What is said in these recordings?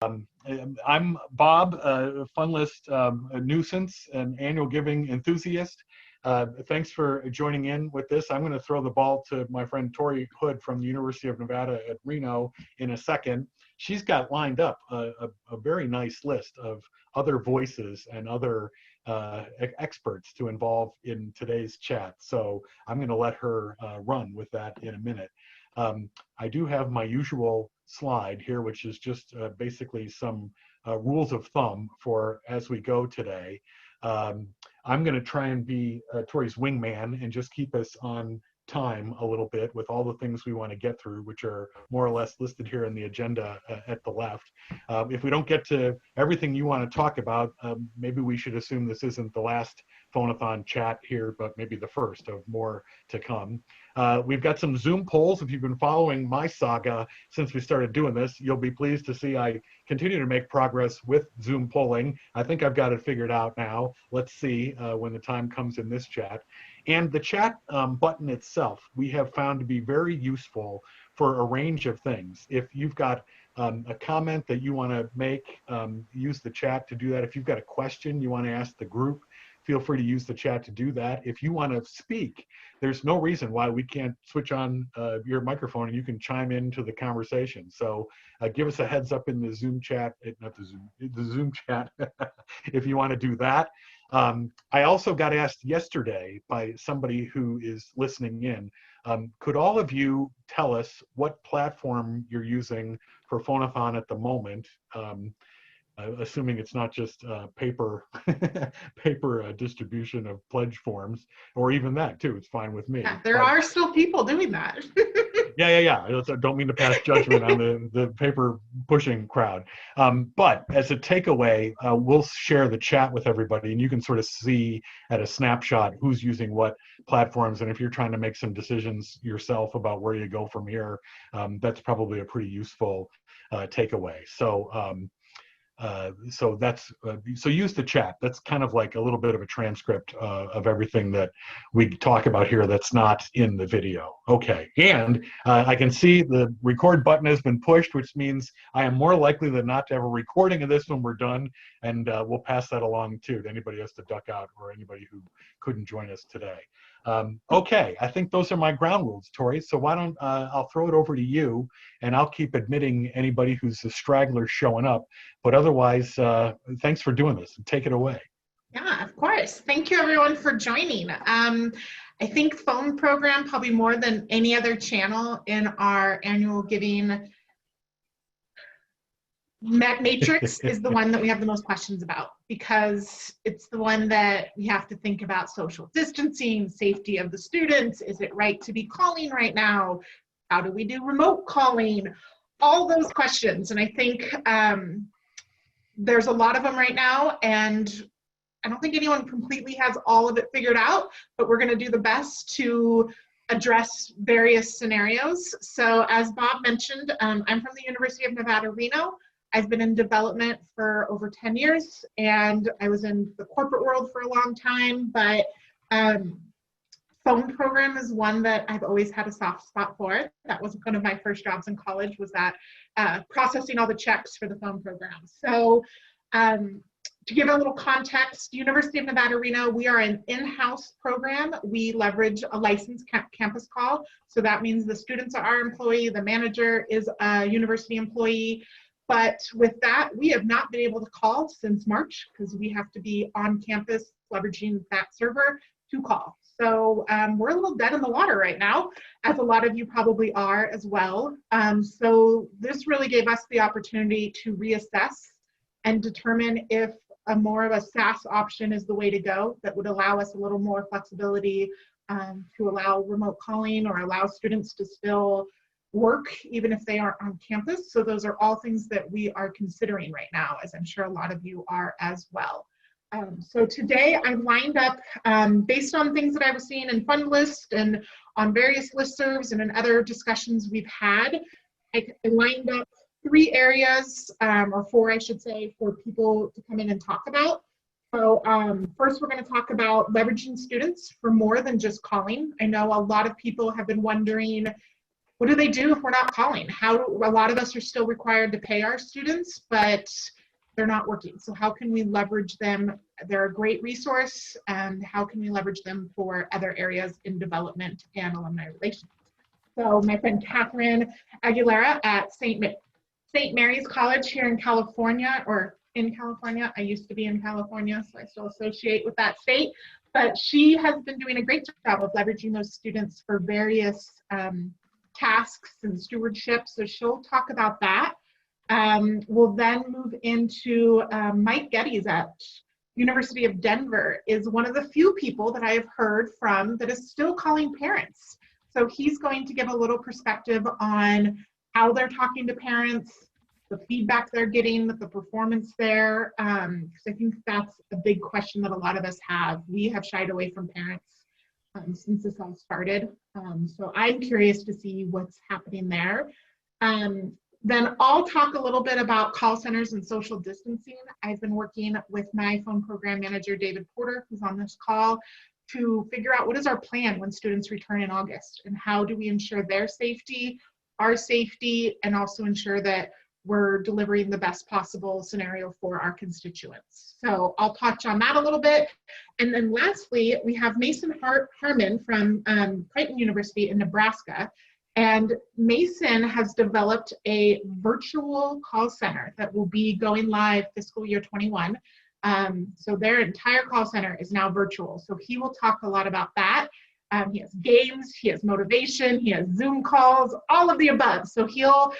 I'm Bob, FundList a nuisance, an annual giving enthusiast. Thanks for joining in with this. I'm going to throw the ball to my friend Torrey Hood from the University of Nevada at Reno in a second. She's got lined up a very nice list of other voices and other experts to involve in today's chat. So I'm going to let her run with that in a minute. I do have my usual slide here, which is just basically some rules of thumb for as we go today. I'm going to try and be Torrey's wingman and just keep us on time a little bit with all the things we want to get through, which are more or less listed here in the agenda at the left. If we don't get to everything you want to talk about, maybe we should assume this isn't the last Phonathon chat here, but maybe the first of more to come. We've got some Zoom polls. If you've been following my saga since we started doing this, you'll be pleased to see I continue to make progress with Zoom polling. I think I've got it figured out now. Let's see when the time comes in this chat. And the chat button itself, we have found to be very useful for a range of things. If you've got a comment that you want to make, use the chat to do that. If you've got a question you want to ask the group, feel free to use the chat to do that. If you want to speak, there's no reason why we can't switch on your microphone and you can chime into the conversation. So give us a heads up in the Zoom chat, not the Zoom chat, if you want to do that. I also got asked yesterday by somebody who is listening in, could all of you tell us what platform you're using for Phonathon at the moment? Assuming it's not just paper distribution of pledge forms, or even that too, it's fine with me. Yeah, there are still people doing that. Yeah. I don't mean to pass judgment on the paper pushing crowd. But as a takeaway, we'll share the chat with everybody and you can sort of see at a snapshot who's using what platforms. And if you're trying to make some decisions yourself about where you go from here, that's probably a pretty useful takeaway. So that's so use the chat. That's kind of like a little bit of a transcript of everything that we talk about here that's not in the video. Okay, and I can see the record button has been pushed, which means I am more likely than not to have a recording of this when we're done, and we'll pass that along too to anybody who has to duck out or anybody who couldn't join us today. Okay, I think those are my ground rules, Torrey. So why don't I'll throw it over to you, and I'll keep admitting anybody who's a straggler showing up. But otherwise, thanks for doing this. Take it away. Yeah, of course. Thank you, everyone, for joining. I think phone program, probably more than any other channel in our annual giving matrix, is the one that we have the most questions about, because it's the one that we have to think about social distancing, safety of the students. Is it right to be calling right now? How do we do remote calling? All those questions. And I think there's a lot of them right now, and I don't think anyone completely has all of it figured out, but we're going to do the best to address various scenarios. So as Bob mentioned, I'm from the University of Nevada, Reno. I've been in development for over 10 years, and I was in the corporate world for a long time, but phone program is one that I've always had a soft spot for. That was one of my first jobs in college, was that processing all the checks for the phone program. So to give a little context, University of Nevada, Reno, we are an in-house program. We leverage a licensed campus call. So that means the students are our employee, the manager is a university employee. But with that, we have not been able to call since March because we have to be on campus leveraging that server to call. So we're a little dead in the water right now, as a lot of you probably are as well. So this really gave us the opportunity to reassess and determine if a more of a SaaS option is the way to go that would allow us a little more flexibility to allow remote calling or allow students to still work even if they aren't on campus. So those are all things that we are considering right now, as I'm sure a lot of you are as well. So today I've lined up, based on things that I was seeing in FundList and on various listservs and in other discussions we've had, I lined up 3 areas, or 4 I should say, for people to come in and talk about. So first we're going to talk about leveraging students for more than just calling. I know a lot of people have been wondering, what do they do if we're not calling? A lot of us are still required to pay our students, but they're not working. So how can we leverage them? They're a great resource, and how can we leverage them for other areas in development and alumni relations? So my friend Catherine Aguilera at St. Mary's College here in California, or in California. I used to be in California, so I still associate with that state. But she has been doing a great job of leveraging those students for various tasks and stewardship. So she'll talk about that. We'll then move into Mike Geddes at University of Denver, is one of the few people that I have heard from that is still calling parents. So he's going to give a little perspective on how they're talking to parents, the feedback they're getting, the performance there, because I think that's a big question that a lot of us have. We have shied away from parents since this all started. So I'm curious to see what's happening there. Then I'll talk a little bit about call centers and social distancing. I've been working with my phone program manager, David Porter, who's on this call, to figure out what is our plan when students return in August, and how do we ensure their safety, our safety, and also ensure that we're delivering the best possible scenario for our constituents. So I'll touch on that a little bit. And then lastly, we have Mason Harmon from Creighton University in Nebraska. And Mason has developed a virtual call center that will be going live fiscal year 21. So their entire call center is now virtual. So he will talk a lot about that. He has games, he has motivation, he has Zoom calls, all of the above. So he'll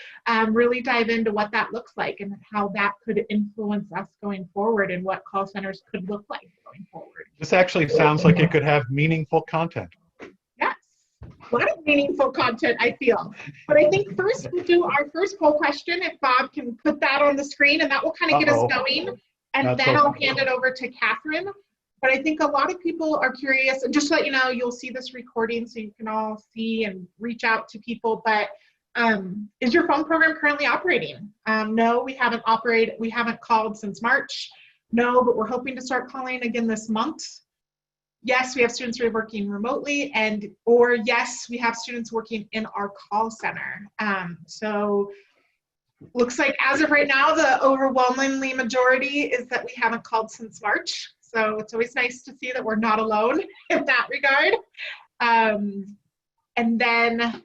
really dive into what that looks like and how that could influence us going forward and what call centers could look like going forward. This actually sounds like it could have meaningful content. Yes, a lot of meaningful content, I feel. But I think first we'll do our first poll question, if Bob can put that on the screen, and that will kind of get us going. And then I'll hand it over to Catherine. But I think a lot of people are curious, and just to let you know, you'll see this recording so you can all see and reach out to people. But is your phone program currently operating? No, we haven't called since March. No, but we're hoping to start calling again this month. Yes, we have students who are working remotely, or yes, we have students working in our call center. So looks like as of right now, the overwhelmingly majority is that we haven't called since March. So it's always nice to see that we're not alone in that regard. And then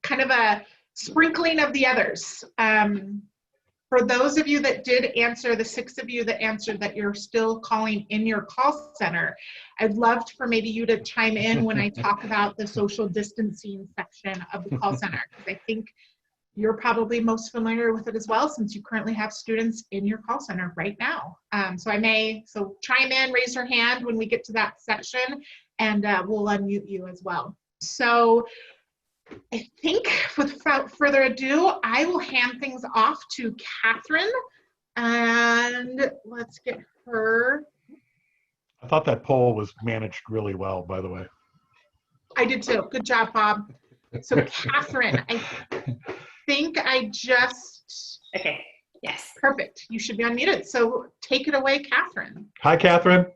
kind of a sprinkling of the others. For those of you that did answer, the 6 of you that answered that you're still calling in your call center, I'd love for maybe you to chime in when I talk about the social distancing section of the call center, because I think you're probably most familiar with it as well, since you currently have students in your call center right now. So chime in, raise your hand when we get to that section, and we'll unmute you as well. So I think without further ado, I will hand things off to Catherine, and let's get her. I thought that poll was managed really well, by the way. I did too. Good job, Bob. So Catherine, I think I just... Okay, yes. Perfect. You should be unmuted. So take it away, Catherine. Hi, Catherine.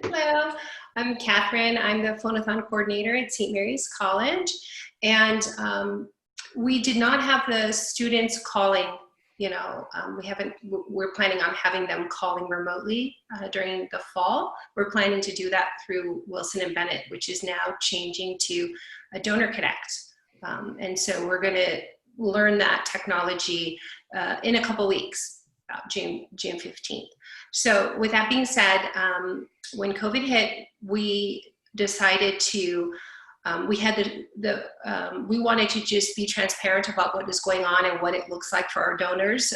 Hello, I'm Catherine. I'm the Phonathon coordinator at St. Mary's College. And we did not have the students calling, we're planning on having them calling remotely during the fall. We're planning to do that through Wilson and Bennett, which is now changing to a Donor Connect. And so we're going to learn that technology in a couple weeks, June 15th. So with that being said, when COVID hit, we decided to, we wanted to just be transparent about what is going on and what it looks like for our donors,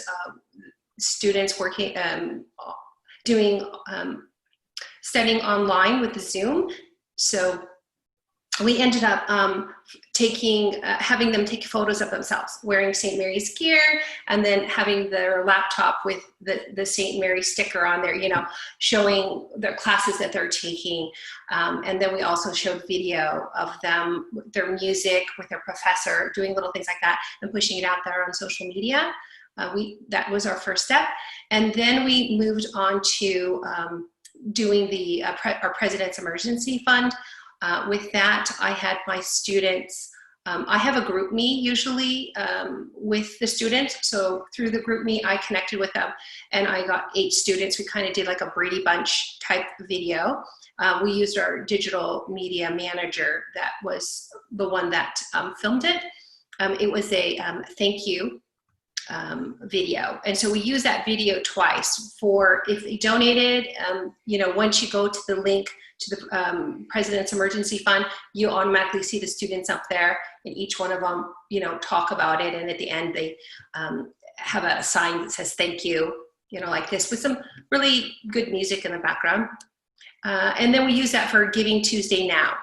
students working, studying online with the Zoom. So we ended up having them take photos of themselves wearing St. Mary's gear, and then having their laptop with the St. Mary's sticker on there, showing their classes that they're taking. And then we also showed video of them, their music with their professor, doing little things like that and pushing it out there on social media. That was our first step. And then we moved on to doing our President's Emergency Fund. With that, I had my students I have a group me usually with the students. So through the group me, I connected with them and I got 8 students. We kind of did like a Brady Bunch type video. We used our digital media manager that was the one that filmed it. It was a thank you video. And so we use that video twice for if they donated, you know, once you go to the link to the President's Emergency Fund, you automatically see the students up there and each one of them, you know, talk about it. And at the end, they have a sign that says, thank you, you know, like this with some really good music in the background. And then we use that for Giving Tuesday Now.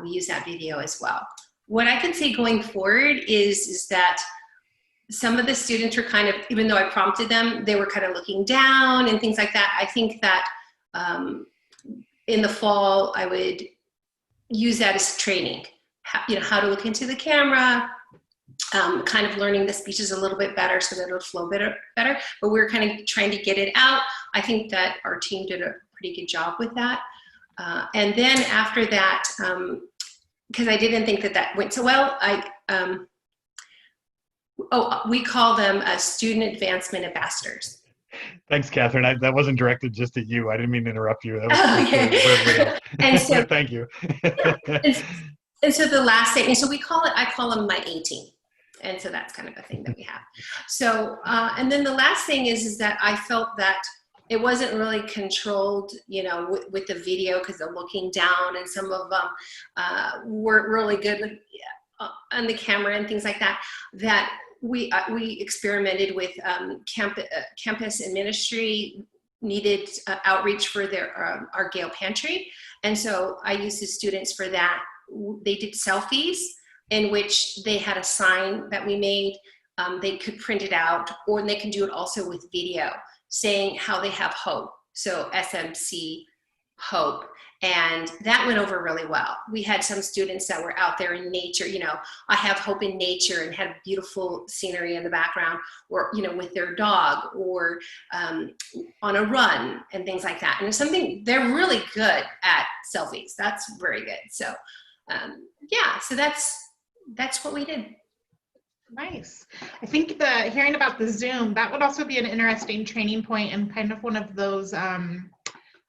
We use that video as well. What I can say going forward is that some of the students were kind of, even though I prompted them, they were kind of looking down and things like that. I think that in the fall, I would use that as training, you know, how to look into the camera, kind of learning the speeches a little bit better so that it'll flow better. But we were kind of trying to get it out. I think that our team did a pretty good job with that. And then after that, because I didn't think that that went so well, we call them student advancement ambassadors. Thanks, Catherine. That wasn't directed just at you. I didn't mean to interrupt you. That was for everybody else. And so, thank you. and so the last thing, and so I call them my A-team. And so that's kind of a thing that we have. So, and then the last thing is that I felt that it wasn't really controlled, you know, with the video because they're looking down and some of them weren't really good on the camera and things like that, that we experimented with campus and ministry needed outreach for their our Gale Pantry. And so I used the students for that. They did selfies in which they had a sign that we made. They could print it out, or they can do it also with video saying how they have hope. So SMC hope. And that went over really well. We had some students that were out there in nature, you know, I have hope in nature, and had beautiful scenery in the background, or, you know, with their dog, or on a run and things like that. And it's something, they're really good at selfies. That's very good. So yeah, so that's what we did. Nice. I think hearing about the Zoom, that would also be an interesting training point and kind of one of those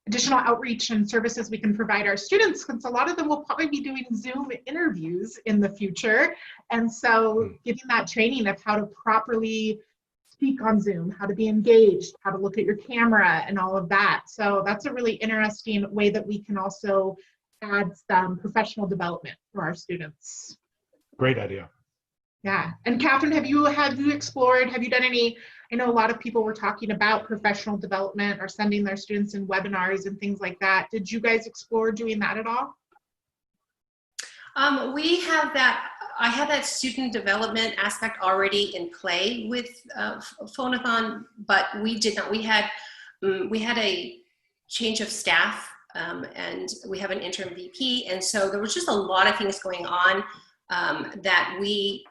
additional outreach and services we can provide our students, because a lot of them will probably be doing Zoom interviews in the future. And so giving that training of how to properly speak on Zoom, how to be engaged, how to look at your camera and all of that. So that's a really interesting way that we can also add some professional development for our students. Great idea. Yeah. And Catherine, have you explored, have you done any, I know a lot of people were talking about professional development or sending their students in webinars and things like that. Did you guys explore doing that at all? We have that, I have that student development aspect already in play with Phonathon, but we did not. We had a change of staff and we have an interim VP. And so there was just a lot of things going on that we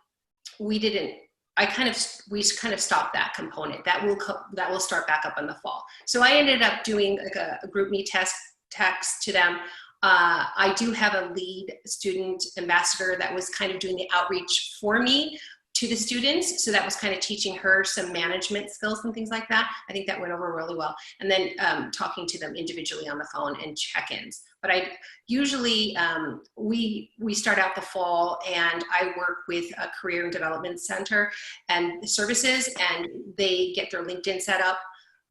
didn't, we kind of stopped that component. That will start back up in the fall. So I ended up doing like a group me text to them. I do have a lead student ambassador that was kind of doing the outreach for me to the students. So that was kind of teaching her some management skills and things like that. I think that went over really well. And then talking to them individually on the phone and check-ins. But I usually, we start out the fall and I work with a career and development center and services, and they get their LinkedIn set up.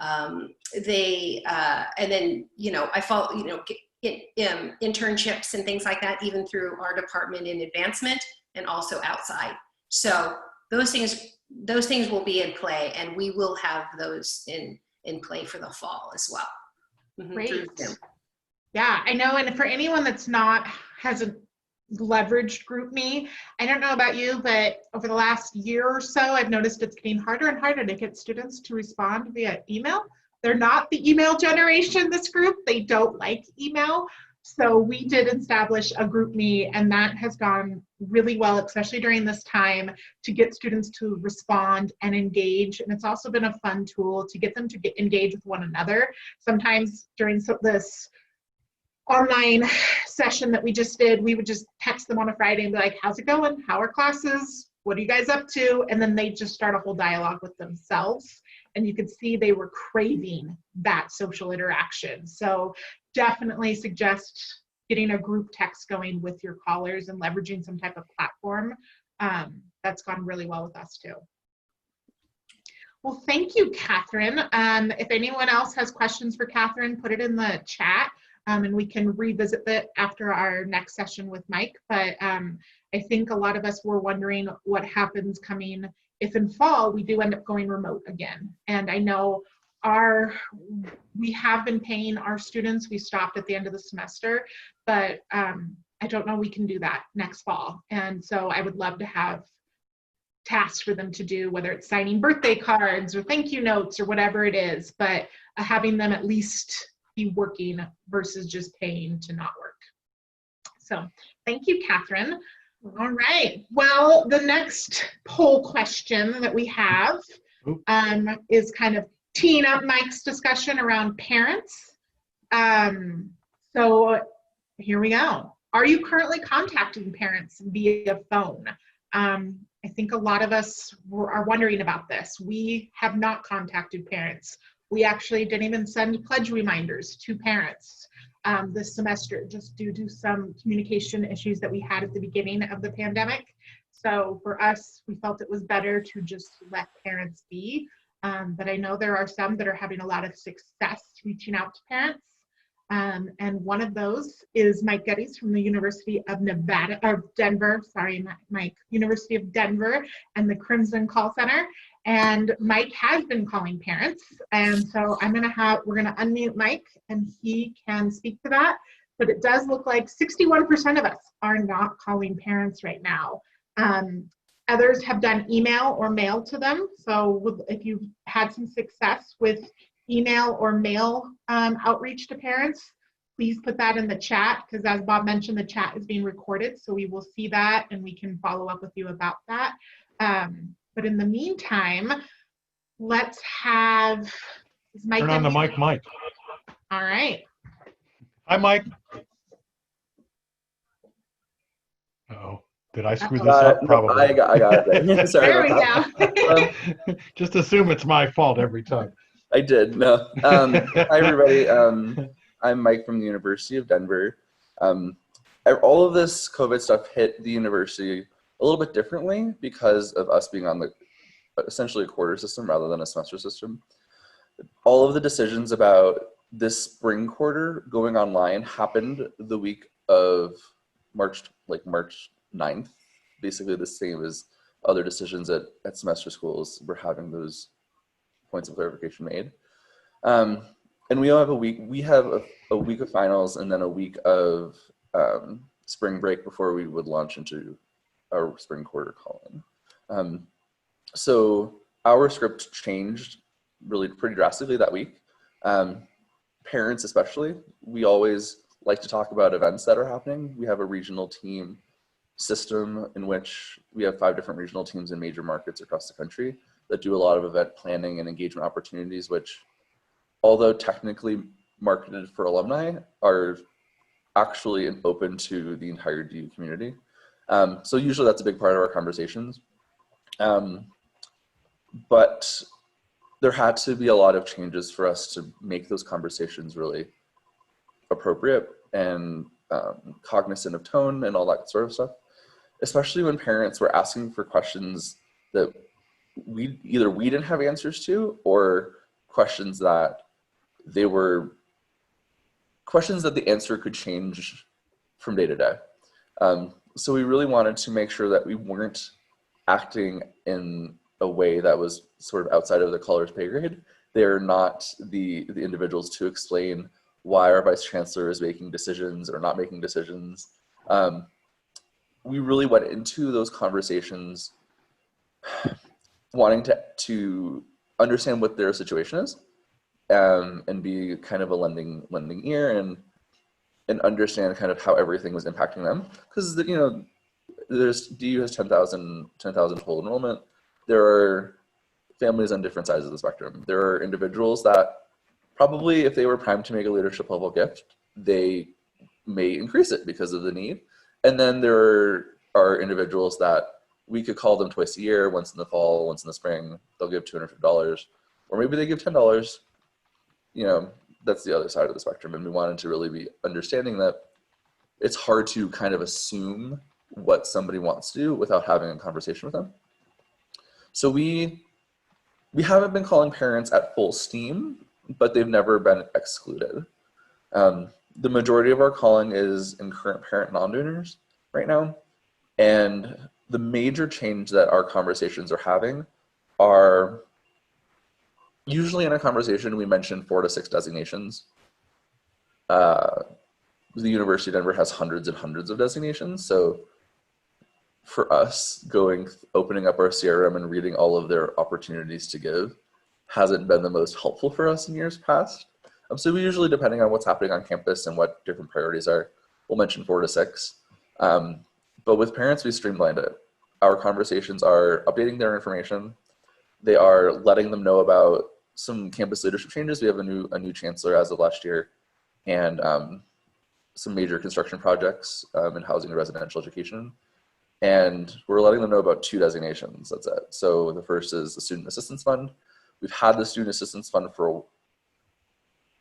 And then, you know, I follow, you know, internships and things like that, even through our department in advancement and also outside. So those things will be in play, and we will have those in play for the fall as well. Great. Yeah, I know. And for anyone that's hasn't leveraged GroupMe, I don't know about you, but over the last year or so, I've noticed it's getting harder and harder to get students to respond via email. They're not the email generation, this group. They don't like email. So we did establish a GroupMe, and that has gone really well, especially during this time, to get students to respond and engage. And it's also been a fun tool to get them to engage with one another. Sometimes during this online session that we just did, we would just text them on a Friday and be like, how's it going? How are classes? What are you guys up to? And then they just start a whole dialogue with themselves. And you could see they were craving that social interaction. So definitely suggest getting a group text going with your callers and leveraging some type of platform. That's gone really well with us too. Well, thank you, Catherine. If anyone else has questions for Catherine, put it in the chat. And we can revisit that after our next session with Mike. But I think a lot of us were wondering what happens coming if in fall we do end up going remote again. And I know we have been paying our students. We stopped at the end of the semester, but I don't know we can do that next fall. And so I would love to have tasks for them to do, whether it's signing birthday cards or thank you notes or whatever it is, but having them at least be working versus just paying to not work. So thank you, Catherine. All right. Well, the next poll question that we have is kind of teeing up Mike's discussion around parents. So here we go. Are you currently contacting parents via phone? I think a lot of us are wondering about this. We have not contacted parents. We actually didn't even send pledge reminders to parents this semester, just due to some communication issues that we had at the beginning of the pandemic. So for us, we felt it was better to just let parents be. But I know there are some that are having a lot of success reaching out to parents. And one of those is Mike Geddes from the University of Denver, sorry, Mike, University of Denver and the Crimson Call Center. And Mike has been calling parents. And so we're gonna unmute Mike and he can speak to that. But it does look like 61% of us are not calling parents right now. Others have done email or mail to them. So if you've had some success with email or mail outreach to parents, please put that in the chat, because as Bob mentioned, the chat is being recorded, so we will see that and we can follow up with you about that. But in the meantime, let's have Mike. Turn on the mic, Mike. All right. Hi, Mike. Uh-oh. Did I screw this No, up? Probably. I got it. Sorry There we about go. that. Just assume it's my fault every time. I did. No. Hi, everybody. I'm Mike from the University of Denver. All of this COVID stuff hit the university a little bit differently because of us being on essentially a quarter system rather than a semester system. All of the decisions about this spring quarter going online happened the week of March 9th, basically the same as other decisions at semester schools. We're having those points of clarification made. And we have a week of finals and then a week of spring break before we would launch into our spring quarter call-in. So our script changed really pretty drastically that week. Parents especially, we always like to talk about events that are happening. We have a regional team system in which we have 5 different regional teams in major markets across the country that do a lot of event planning and engagement opportunities, which, although technically marketed for alumni, are actually open to the entire DU community. So usually that's a big part of our conversations. But there had to be a lot of changes for us to make those conversations really appropriate and cognizant of tone and all that sort of stuff, especially when parents were asking for questions that we didn't have answers to, or questions that the answer could change from day to day. So we really wanted to make sure that we weren't acting in a way that was sort of outside of the caller's pay grade. They're not the individuals to explain why our vice chancellor is making decisions or not making decisions. We really went into those conversations wanting to understand what their situation is, and be kind of a lending ear and understand kind of how everything was impacting them. Because DU has 10,000 total enrollment. There are families on different sides of the spectrum. There are individuals that probably, if they were primed to make a leadership level gift, they may increase it because of the need. And then there are individuals that we could call them twice a year, once in the fall, once in the spring. They'll give $250, or maybe they give $10. You know, that's the other side of the spectrum. And we wanted to really be understanding that it's hard to kind of assume what somebody wants to do without having a conversation with them. So we haven't been calling parents at full steam, but they've never been excluded. The majority of our calling is in current parent non-donors right now. And the major change that our conversations are having are, usually in a conversation, we mention 4 to 6 designations. The University of Denver has hundreds and hundreds of designations. So for us, opening up our CRM and reading all of their opportunities to give hasn't been the most helpful for us in years past. So we usually, depending on what's happening on campus and what different priorities are, we'll mention 4 to 6. But with parents, we streamlined it. Our conversations are updating their information. They are letting them know about some campus leadership changes. We have a new chancellor as of last year, and some major construction projects in housing and residential education. And we're letting them know about 2 designations. That's it. So the first is the Student Assistance Fund. We've had the Student Assistance Fund for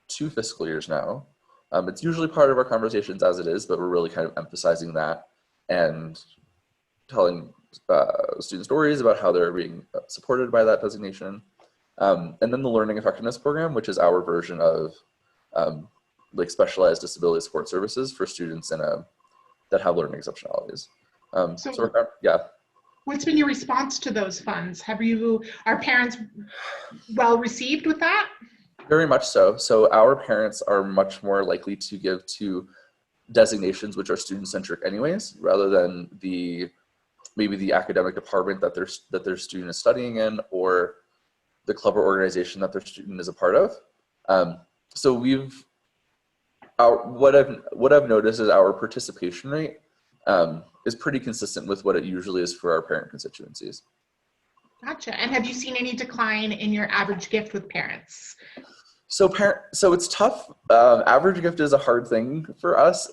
2 fiscal years now. It's usually part of our conversations as it is, but we're really kind of emphasizing that and telling student stories about how they're being supported by that designation. And then the Learning Effectiveness Program, which is our version of like specialized disability support services for students that have learning exceptionalities. Yeah. What's been your response to those funds? Are parents well received with that? Very much so. So our parents are much more likely to give to designations which are student-centric anyways, rather than maybe the academic department that their student is studying in, or the club or organization that their student is a part of. So what I've noticed is our participation rate is pretty consistent with what it usually is for our parent constituencies. Gotcha. And have you seen any decline in your average gift with parents? So it's tough. Average gift is a hard thing for us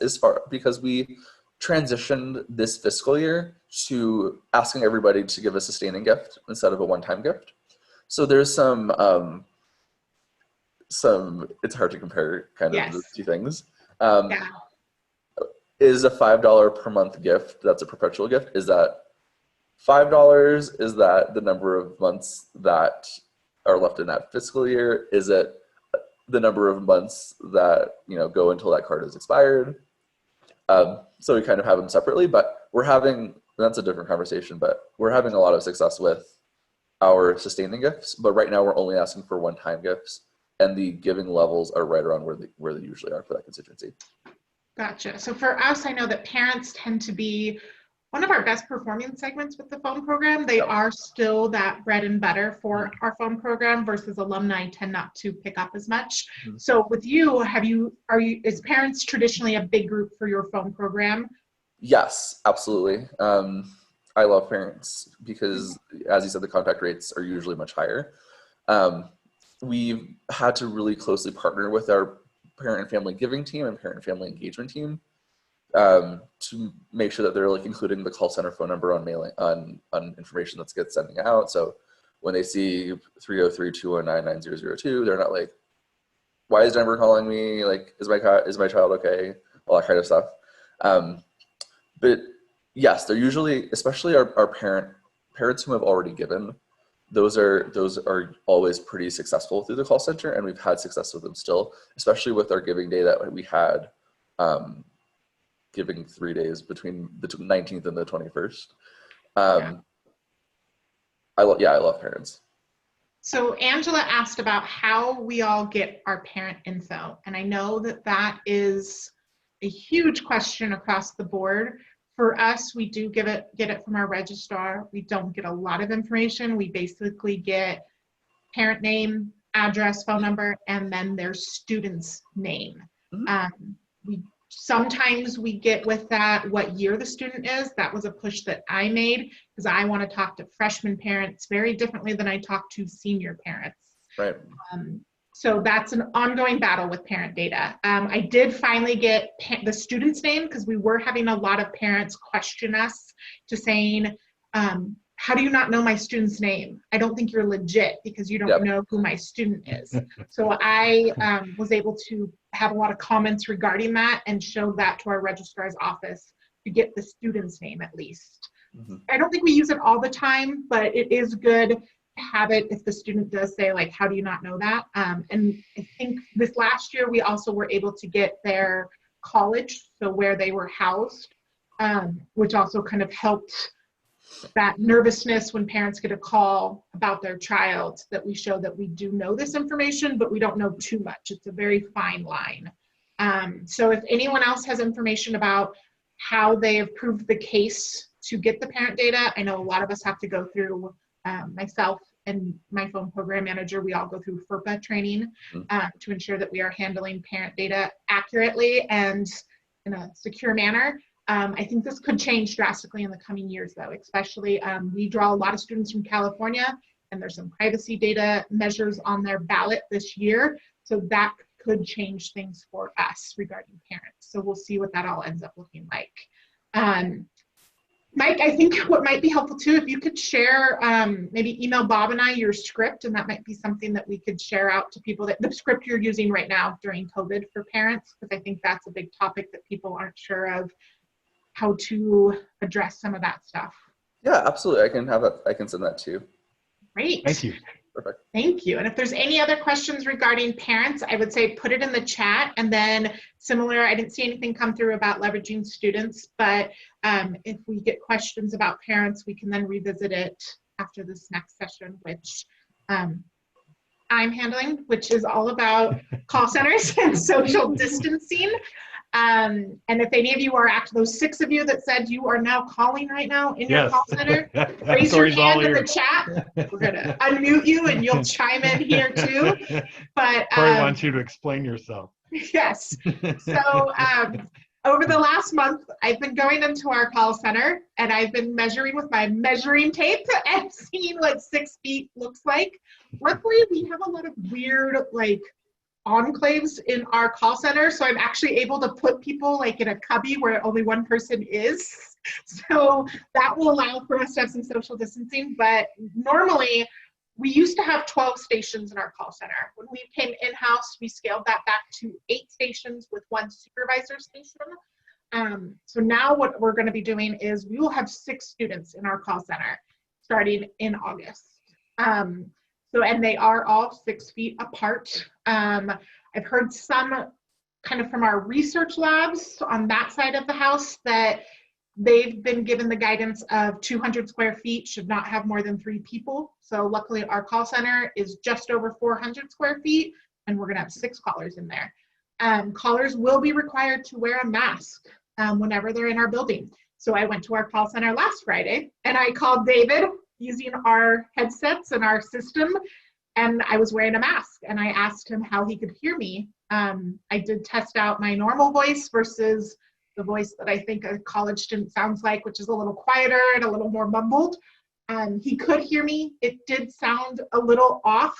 because we transitioned this fiscal year to asking everybody to give a sustaining gift instead of a one-time gift. So there's some it's hard to compare kind of the 2 things. Yeah. Is a $5 per month gift, that's a perpetual gift, is that $5? Is that the number of months that are left in that fiscal year? Is it the number of months that go until that card is expired? So we kind of have them separately, but that's a different conversation, but we're having a lot of success with our sustaining gifts, but right now we're only asking for one-time gifts, and the giving levels are right around where they usually are for that constituency. Gotcha. So for us, I know that parents tend to be one of our best performing segments with the phone program. They are still that bread and butter for our phone program, versus alumni tend not to pick up as much. Mm-hmm. So with you, is parents traditionally a big group for your phone program? Yes, absolutely. I love parents because, as you said, the contact rates are usually much higher. We've had to really closely partner with our parent and family giving team and parent and family engagement team to make sure that they're including the call center phone number on mailing on information that gets sending out. So when they see 303-219-9002, they're not like, why is Denver calling me? Is my child okay? All that kind of stuff. But yes, they're usually, especially our parents who have already given, those are always pretty successful through the call center, and we've had success with them still, especially with our giving day that we had, giving 3 days between the 19th and the 21st. I love parents. So Angela asked about how we all get our parent info, and I know that is a huge question across the board. For us, we do get it from our registrar. We don't get a lot of information. We basically get parent name, address, phone number, and then their student's name. Mm-hmm. Sometimes we get with that what year the student is. That was a push that I made because I want to talk to freshman parents very differently than I talk to senior parents. Right. So that's an ongoing battle with parent data. I did finally get the student's name because we were having a lot of parents question us to saying, how do you not know my student's name? I don't think you're legit because you don't know who my student is. So I was able to have a lot of comments regarding that and show that to our registrar's office to get the student's name at least. I don't think we use it all the time, but it is good to have it if the student does say, like, how do you not know that? And I think this last year we also were able to get their college, so where they were housed, which also kind of helped that nervousness when parents get a call about their child, that we show that we do know this information, but we don't know too much. It's a very fine line. So if anyone else has information about how they have proved the case to get the parent data, I know a lot of us have to go through, myself and my phone program manager, we all go through FERPA training to ensure that we are handling parent data accurately and in a secure manner. I think this could change drastically in the coming years, though, especially we draw a lot of students from California, and there's some privacy data measures on their ballot this year. So that could change things for us regarding parents. So we'll see what that all ends up looking like. Mike, I think what might be helpful too, if you could share, maybe email Bob and I your script, and that might be something that we could share out to people, that the script you're using right now during COVID for parents, because I think that's a big topic that people aren't sure of how to address some of that stuff. Yeah, absolutely. I can have that. I can send that to you. Great. Thank you. Perfect. Thank you. And if there's any other questions regarding parents, I would say put it in the chat. And then similar, I didn't see anything come through about leveraging students, but if we get questions about parents, we can then revisit it after this next session, which I'm handling, which is all about call centers and social distancing. And if any of you are actually, those 6 of you that said you are now calling right now in your call center, raise your hand in the chat. We're gonna unmute you and you'll chime in here too. But Torrey wants you to explain yourself. yes. So over the last month, I've been going into our call center and I've been measuring with my measuring tape and seeing what 6 feet looks like. Luckily, we have a lot of weird, like, enclaves in our call center, so I'm actually able to put people like in a cubby where only one person is, so that will allow for us to have some social distancing. But normally we used to have 12 stations in our call center. When we came in-house, we scaled that back to 8 stations with 1 supervisor station. So now what we're going to be doing is we will have 6 students in our call center starting in August. And they are all 6 feet apart. I've heard some kind of from our research labs on that side of the house that they've been given the guidance of 200 square feet should not have more than 3 people. So luckily our call center is just over 400 square feet, and we're gonna have 6 callers in there. Callers will be required to wear a mask whenever they're in our building. So I went to our call center last Friday and I called David using our headsets and our system, and I was wearing a mask, and I asked him how he could hear me. I did test out my normal voice versus the voice that I think a college student sounds like, which is a little quieter and a little more mumbled. He could hear me. It did sound a little off,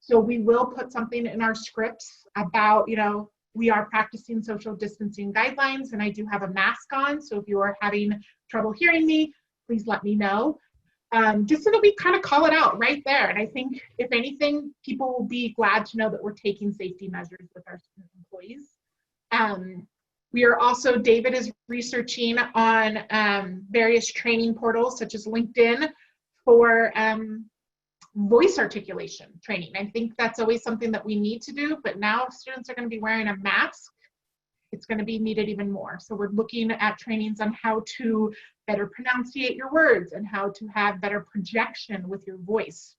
so we will put something in our scripts about, you know, we are practicing social distancing guidelines, and I do have a mask on, so if you are having trouble hearing me, please let me know. Just so that we kind of call it out right there. And I think, if anything, people will be glad to know that we're taking safety measures with our student employees. We are also, David is researching on various training portals, such as LinkedIn, for voice articulation training. I think that's always something that we need to do, but now if students are going to be wearing a mask, it's going to be needed even more. So we're looking at trainings on how to better pronunciate your words and how to have better projection with your voice.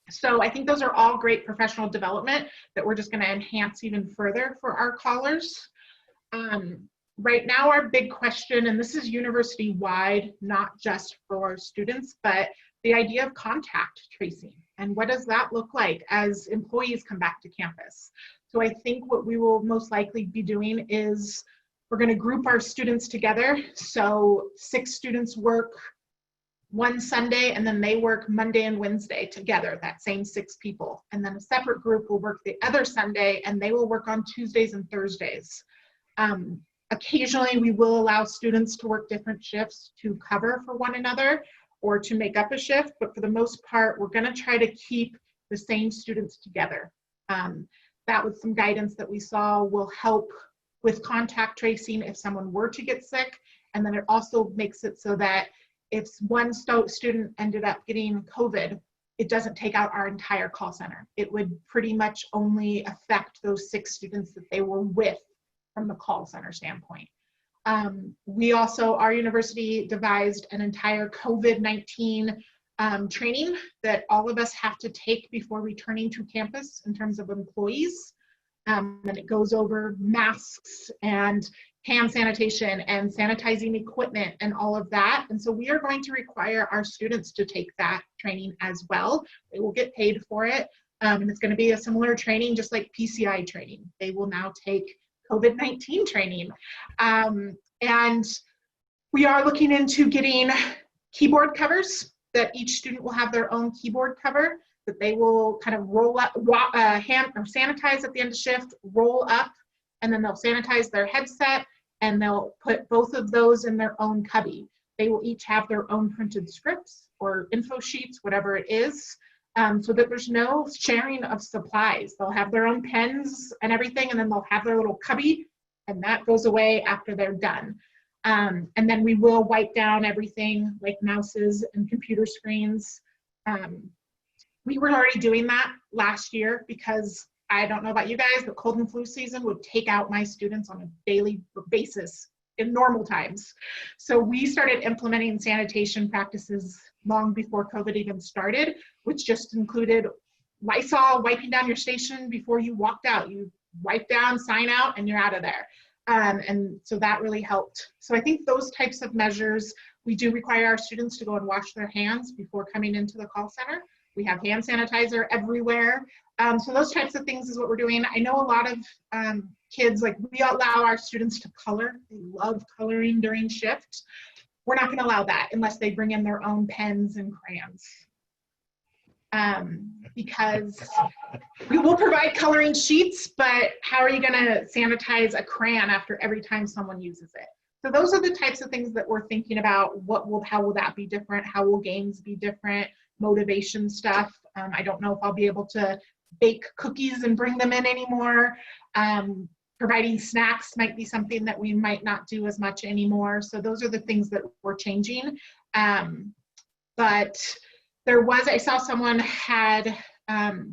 So I think those are all great professional development that we're just going to enhance even further for our callers. Right now, our big question, and this is university-wide, not just for students, but the idea of contact tracing. And what does that look like as employees come back to campus? So I think what we will most likely be doing is we're going to group our students together. So 6 students work one Sunday, and then they work Monday and Wednesday together, that same 6 people. And then a separate group will work the other Sunday, and they will work on Tuesdays and Thursdays. Occasionally, we will allow students to work different shifts to cover for one another or to make up a shift, but for the most part, we're going to try to keep the same students together. That was some guidance that we saw will help with contact tracing if someone were to get sick, and then it also makes it so that if one student ended up getting COVID, it doesn't take out our entire call center. It would pretty much only affect those 6 students that they were with from the call center standpoint. We also, our university devised an entire COVID-19 training that all of us have to take before returning to campus in terms of employees. And it goes over masks and hand sanitation and sanitizing equipment and all of that. And so we are going to require our students to take that training as well. They will get paid for it. And it's going to be a similar training, just like PCI training. They will now take COVID-19 training. And we are looking into getting keyboard covers, that each student will have their own keyboard cover that they will kind of roll up, hand or sanitize at the end of shift, roll up, and then they'll sanitize their headset, and they'll put both of those in their own cubby. They will each have their own printed scripts or info sheets, whatever it is, so that there's no sharing of supplies. They'll have their own pens and everything, and then they'll have their little cubby, and that goes away after they're done. And then we will wipe down everything like mouses and computer screens. We were already doing that last year because I don't know about you guys, but cold and flu season would take out my students on a daily basis in normal times. So we started implementing sanitation practices long before COVID even started, which just included Lysol, wiping down your station before you walked out. You wipe down, sign out, and you're out of there. And so that really helped. So I think those types of measures, we do require our students to go and wash their hands before coming into the call center. We have hand sanitizer everywhere. So those types of things is what we're doing. I know a lot of kids, like we allow our students to color. They love coloring during shift. We're not gonna allow that unless they bring in their own pens and crayons. Because we will provide coloring sheets, but how are you gonna sanitize a crayon after every time someone uses it? So those are the types of things that we're thinking about. How will that be different? How will games be different? Motivation stuff. I don't know if I'll be able to bake cookies and bring them in anymore. Providing snacks might be something that we might not do as much anymore. So those are the things that we're changing. But there was, I saw someone had, or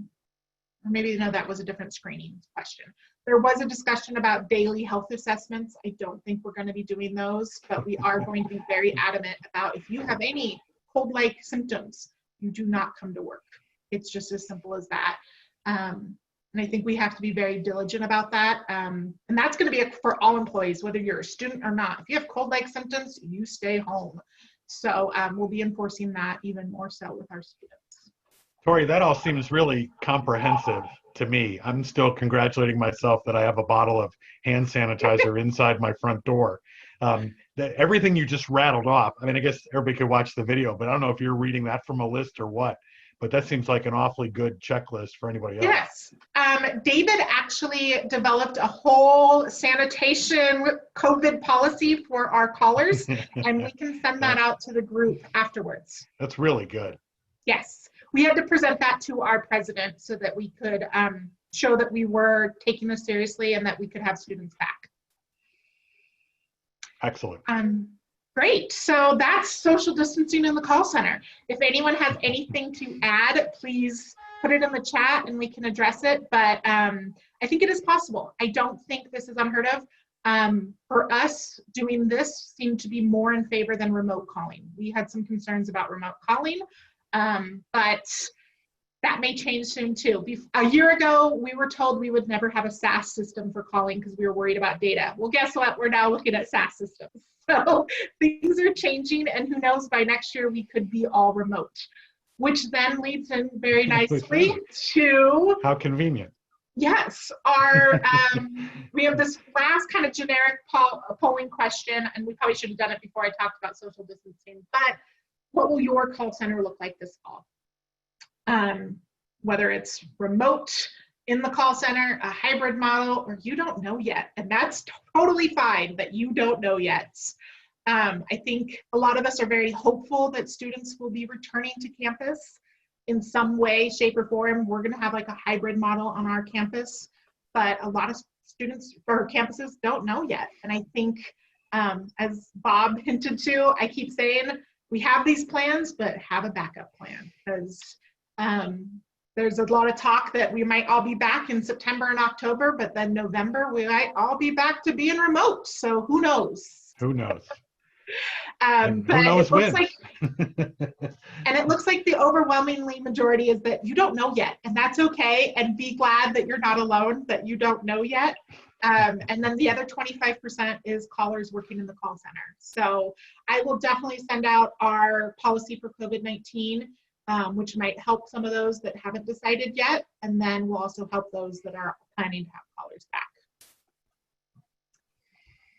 maybe no, that was a different screening question. There was a discussion about daily health assessments. I don't think we're going to be doing those, but we are going to be very adamant about if you have any cold-like symptoms, you do not come to work. It's just as simple as that. And I think we have to be very diligent about that. And that's going to be for all employees, whether you're a student or not. If you have cold-like symptoms, you stay home. So we'll be enforcing that even more so with our students. Torrey, that all seems really comprehensive to me. I'm still congratulating myself that I have a bottle of hand sanitizer inside my front door. Everything you just rattled off, I mean, I guess everybody could watch the video, but I don't know if you're reading that from a list or what, but that seems like an awfully good checklist for anybody else. Yes. David actually developed a whole sanitation COVID policy for our callers, and we can send that out to the group afterwards. That's really good. Yes. We had to present that to our president so that we could show that we were taking this seriously and that we could have students back. Excellent. Great. So that's social distancing in the call center. If anyone has anything to add, please put it in the chat and we can address it. But I think it is possible. I don't think this is unheard of. For us, doing this seemed to be more in favor than remote calling. We had some concerns about remote calling, but that may change soon too. A year ago, we were told we would never have a SaaS system for calling because we were worried about data. Well, guess what? We're now looking at SaaS systems. So things are changing, and who knows, by next year we could be all remote, which then leads in very nicely to— How convenient. Yes, we have this last kind of generic polling question, and we probably should have done it before I talked about social distancing, but what will your call center look like this fall? Whether it's remote in the call center, a hybrid model, or you don't know yet. And that's totally fine that you don't know yet. I think a lot of us are very hopeful that students will be returning to campus in some way, shape, or form. We're going to have like a hybrid model on our campus, but a lot of students or campuses don't know yet. And I think, as Bob hinted to, I keep saying we have these plans, but have a backup plan, because there's a lot of talk that we might all be back in September and October, but then November we might all be back to being remote. So who knows? Who knows? But who knows it looks when? like, and it looks like the overwhelmingly majority is that you don't know yet, and that's okay. And be glad that you're not alone, that you don't know yet. And then the other 25% is callers working in the call center. So I will definitely send out our policy for COVID-19, which might help some of those that haven't decided yet. And then we'll also help those that are planning to have callers back.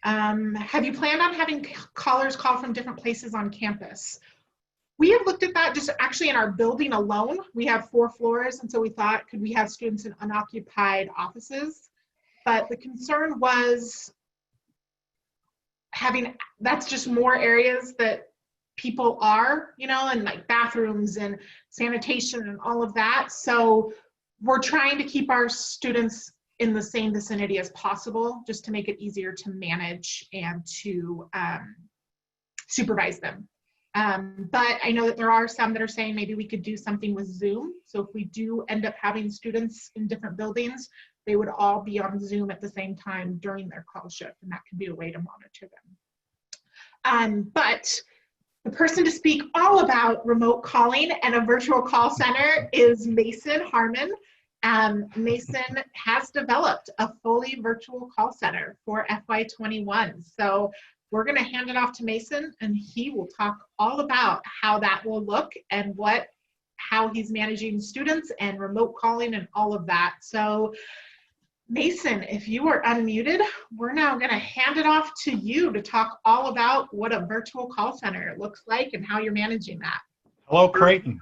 Have you planned on having callers call from different places on campus? We have looked at that just actually in our building alone. We have 4 floors, and so we thought, could we have students in unoccupied offices? But the concern was that's just more areas that people are, and like bathrooms and sanitation and all of that. So we're trying to keep our students in the same vicinity as possible, just to make it easier to manage and to supervise them. But I know that there are some that are saying maybe we could do something with Zoom. So if we do end up having students in different buildings, they would all be on Zoom at the same time during their call shift, and that could be a way to monitor them. But the person to speak all about remote calling and a virtual call center is Mason Harmon. Mason has developed a fully virtual call center for FY21. So we're going to hand it off to Mason, and he will talk all about how that will look and how he's managing students and remote calling and all of that. So Mason, if you are unmuted, we're now going to hand it off to you to talk all about what a virtual call center looks like and how you're managing that. Hello, Creighton.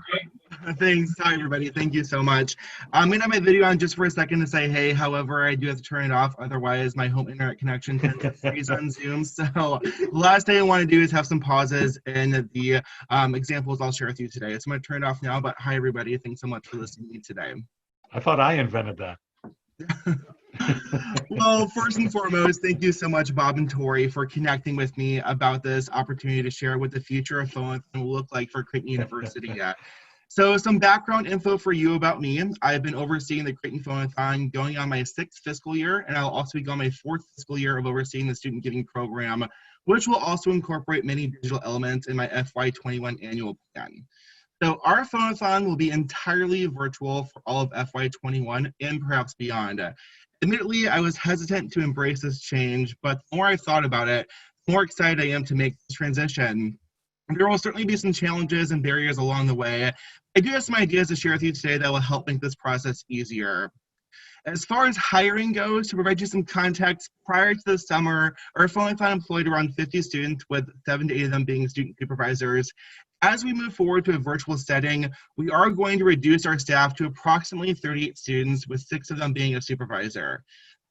Thanks. Hi, everybody. Thank you so much. I'm going to have my video on just for a second to say hey. However, I do have to turn it off. Otherwise, my home internet connection tends to freeze on Zoom. So the last thing I want to do is have some pauses in the examples I'll share with you today. So I'm going to turn it off now. But hi, everybody. Thanks so much for listening to me today. I thought I invented that. Well, first and foremost, thank you so much, Bob and Torrey, for connecting with me about this opportunity to share what the future of Phonathon will look like for Creighton University. So some background info for you about me. I've been overseeing the Creighton Phonathon going on my 6th fiscal year, and I'll also be going my 4th fiscal year of overseeing the student giving program, which will also incorporate many digital elements in my FY21 annual plan. So our Phonathon will be entirely virtual for all of FY21 and perhaps beyond. Admittedly, I was hesitant to embrace this change, but the more I thought about it, the more excited I am to make this transition. There will certainly be some challenges and barriers along the way. I do have some ideas to share with you today that will help make this process easier. As far as hiring goes, to provide you some context, prior to the summer, our Phonathon employed around 50 students, with 7 to 8 of them being student supervisors. As we move forward to a virtual setting, we are going to reduce our staff to approximately 38 students, with 6 of them being a supervisor.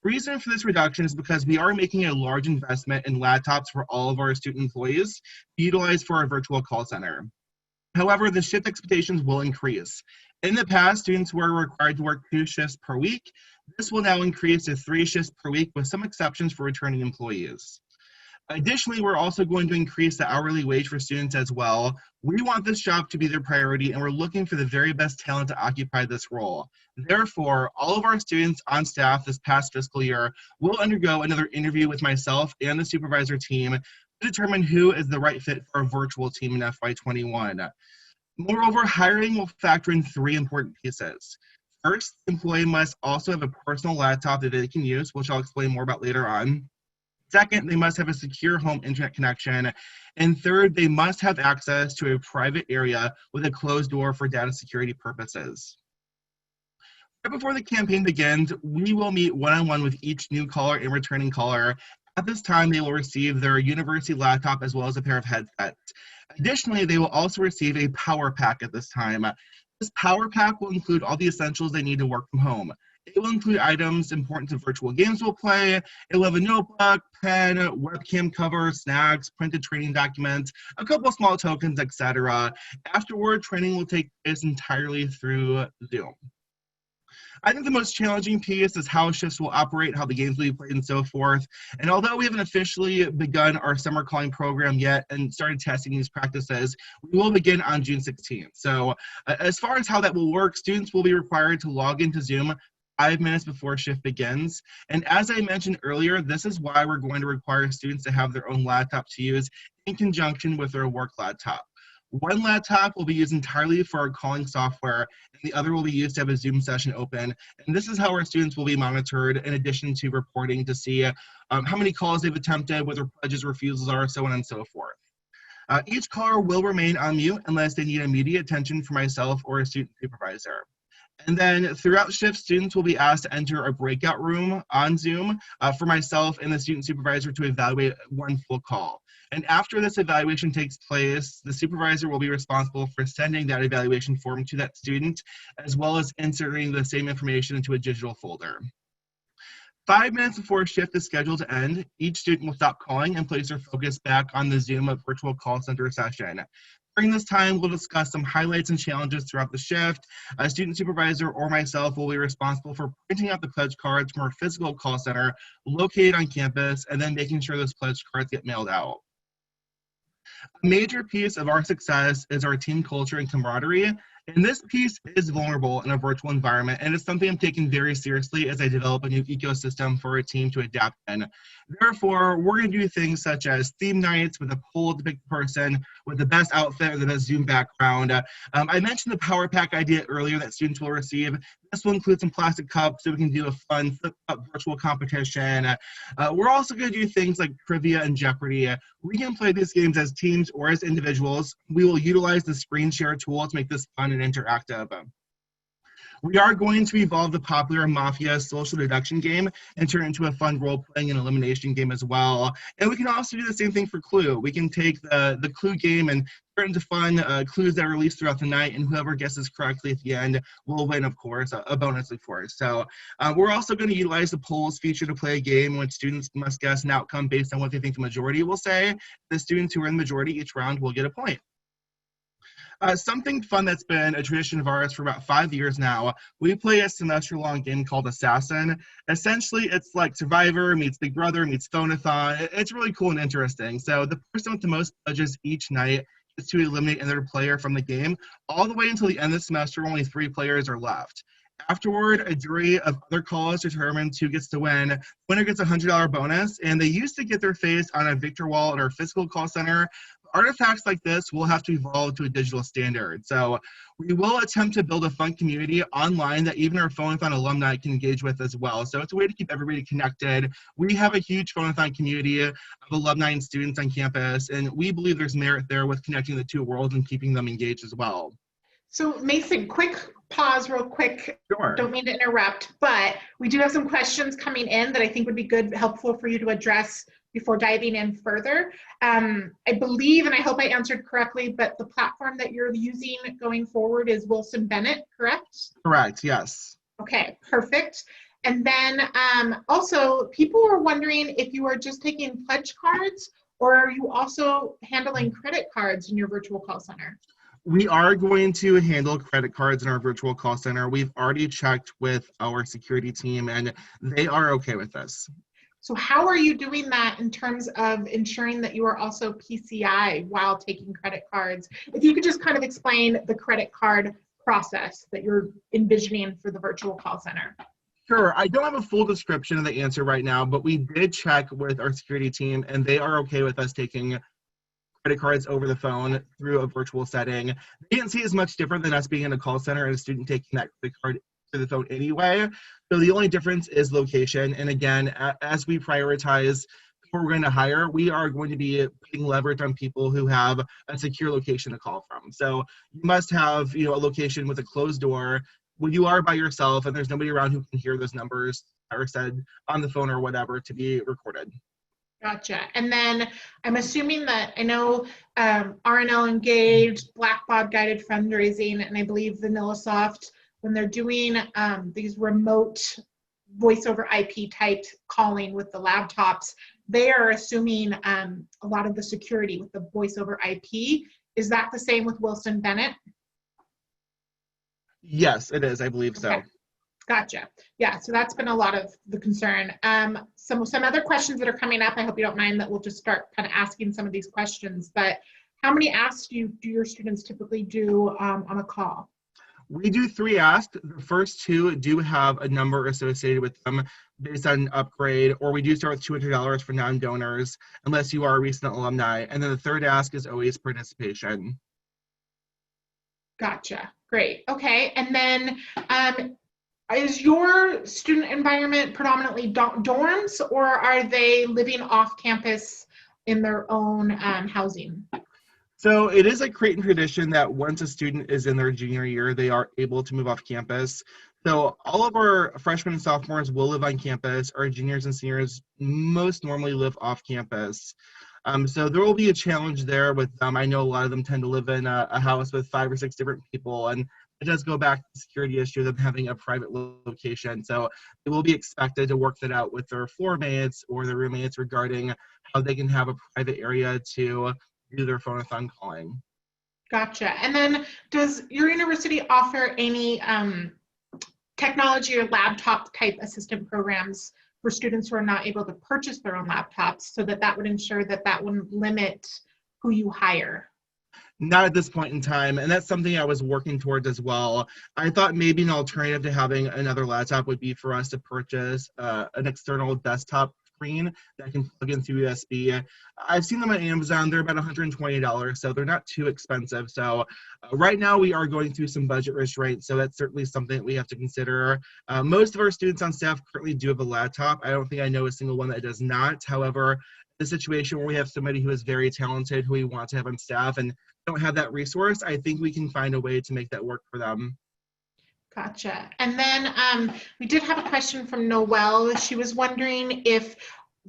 The reason for this reduction is because we are making a large investment in laptops for all of our student employees to utilize for our virtual call center. However, the shift expectations will increase. In the past, students were required to work 2 shifts per week. This will now increase to 3 shifts per week, with some exceptions for returning employees. Additionally, we're also going to increase the hourly wage for students as well. We want this job to be their priority, and we're looking for the very best talent to occupy this role. Therefore, all of our students on staff this past fiscal year will undergo another interview with myself and the supervisor team to determine who is the right fit for a virtual team in FY21. Moreover, hiring will factor in 3 important pieces. First, the employee must also have a personal laptop that they can use, which I'll explain more about later on. Second, they must have a secure home internet connection. And third, they must have access to a private area with a closed door for data security purposes. Right before the campaign begins, we will meet one-on-one with each new caller and returning caller, At this time, they will receive their university laptop as well as a pair of headsets. Additionally, they will also receive a power pack at this time. This power pack will include all the essentials they need to work from home. It will include items important to virtual games we'll play. It will have a notebook, pen, webcam cover, snacks, printed training documents, a couple small tokens, etc. Afterward, training will take place entirely through Zoom. I think the most challenging piece is how shifts will operate, how the games will be played, and so forth. And although we haven't officially begun our summer calling program yet and started testing these practices, we will begin on June 16th. So as far as how that will work, students will be required to log into Zoom 5 minutes before shift begins. And as I mentioned earlier, this is why we're going to require students to have their own laptop to use in conjunction with their work laptop. One laptop will be used entirely for our calling software, and the other will be used to have a Zoom session open. And this is how our students will be monitored in addition to reporting to see how many calls they've attempted, what their pledges, refusals are, so on and so forth. Each caller will remain on mute unless they need immediate attention from myself or a student supervisor. And then throughout shift, students will be asked to enter a breakout room on Zoom for myself and the student supervisor to evaluate one full call. And after this evaluation takes place, the supervisor will be responsible for sending that evaluation form to that student, as well as inserting the same information into a digital folder. 5 minutes before shift is scheduled to end, each student will stop calling and place their focus back on the Zoom virtual call center session. During this time, we'll discuss some highlights and challenges throughout the shift. A student supervisor or myself will be responsible for printing out the pledge cards from our physical call center located on campus and then making sure those pledge cards get mailed out. A major piece of our success is our team culture and camaraderie, and this piece is vulnerable in a virtual environment, and it's something I'm taking very seriously as I develop a new ecosystem for our team to adapt in. Therefore, we're going to do things such as theme nights with a poll to pick the person with the best outfit or the best Zoom background. I mentioned the power pack idea earlier that students will receive. This will include some plastic cups so we can do a fun flip-up virtual competition. We're also going to do things like trivia and Jeopardy. We can play these games as teams or as individuals. We will utilize the screen share tool to make this fun and interactive. We are going to evolve the popular Mafia social deduction game and turn it into a fun role-playing and elimination game as well. And we can also do the same thing for Clue. We can take the Clue game and turn it into fun clues that are released throughout the night, and whoever guesses correctly at the end will win, of course, a bonus, of course. So we're also going to utilize the polls feature to play a game in which students must guess an outcome based on what they think the majority will say. The students who are in the majority each round will get a point. Something fun that's been a tradition of ours for about 5 years now, we play a semester-long game called Assassin. Essentially, it's like Survivor meets Big Brother meets Phonathon. It's really cool and interesting. So the person with the most pledges each night is to eliminate another player from the game, all the way until the end of the semester, only 3 players are left. Afterward, a jury of other callers determines who gets to win. Winner gets a $100 bonus, and they used to get their face on a Victor wall at our physical call center. Artifacts like this will have to evolve to a digital standard. So we will attempt to build a fun community online that even our Phonathon alumni can engage with as well. So it's a way to keep everybody connected. We have a huge Phonathon community of alumni and students on campus, and we believe there's merit there with connecting the two worlds and keeping them engaged as well. So Mason, quick pause real quick. Sure. Don't mean to interrupt, but we do have some questions coming in that I think would be good, helpful for you to address before diving in further. I believe, and I hope I answered correctly, but the platform that you're using going forward is Wilson Bennett, correct? Correct, yes. Okay, perfect. And then also, people were wondering if you are just taking pledge cards or are you also handling credit cards in your virtual call center? We are going to handle credit cards in our virtual call center. We've already checked with our security team and they are okay with this. So how are you doing that in terms of ensuring that you are also PCI while taking credit cards? If you could just kind of explain the credit card process that you're envisioning for the virtual call center. Sure. I don't have a full description of the answer right now, but we did check with our security team and they are okay with us taking credit cards over the phone through a virtual setting. They didn't see as much different than us being in a call center and a student taking that credit card to the phone anyway. So the only difference is location. And again, as we prioritize who we're going to hire, we are going to be putting leverage on people who have a secure location to call from. So you must have, a location with a closed door when you are by yourself and there's nobody around who can hear those numbers that are said on the phone or whatever to be recorded. Gotcha. And then I'm assuming that I know RNL Engaged, Blackbaud guided fundraising, and I believe VanillaSoft, when they're doing these remote voice over IP typed calling with the laptops, they are assuming a lot of the security with the voice over IP. Is that the same with Wilson Bennett? Yes, it is. I believe so. Okay. Gotcha. Yeah, so that's been a lot of the concern. Some other questions that are coming up, I hope you don't mind that we'll just start kind of asking some of these questions, but how many asks do your students typically do on a call? We do 3 asks. The first 2 do have a number associated with them based on an upgrade, or we do start with $200 for non-donors, unless you are a recent alumni. And then the third ask is always participation. Gotcha. Great. Okay. And then is your student environment predominantly dorms, or are they living off campus in their own housing? So it is a Creighton tradition that once a student is in their junior year, they are able to move off campus. So all of our freshmen and sophomores will live on campus. Our juniors and seniors most normally live off campus. So there will be a challenge there with them. I know a lot of them tend to live in a house with 5 or 6 different people, and it does go back to the security issue of them having a private location. So they will be expected to work that out with their floor mates or their roommates regarding how they can have a private area to do their Phonathon calling. Gotcha. And then does your university offer any technology or laptop type assistant programs for students who are not able to purchase their own laptops, so that would ensure that wouldn't limit who you hire? Not at this point in time, and that's something I was working towards as well. I thought maybe an alternative to having another laptop would be for us to purchase an external desktop screen that can plug in through USB. I've seen them on Amazon. They're about $120, so they're not too expensive. So right now we are going through some budget restraints, so that's certainly something that we have to consider. Most of our students on staff currently do have a laptop. I don't think I know a single one that does not. However, the situation where we have somebody who is very talented, who we want to have on staff, and don't have that resource, I think we can find a way to make that work for them. Gotcha. And then we did have a question from Noelle. She was wondering if,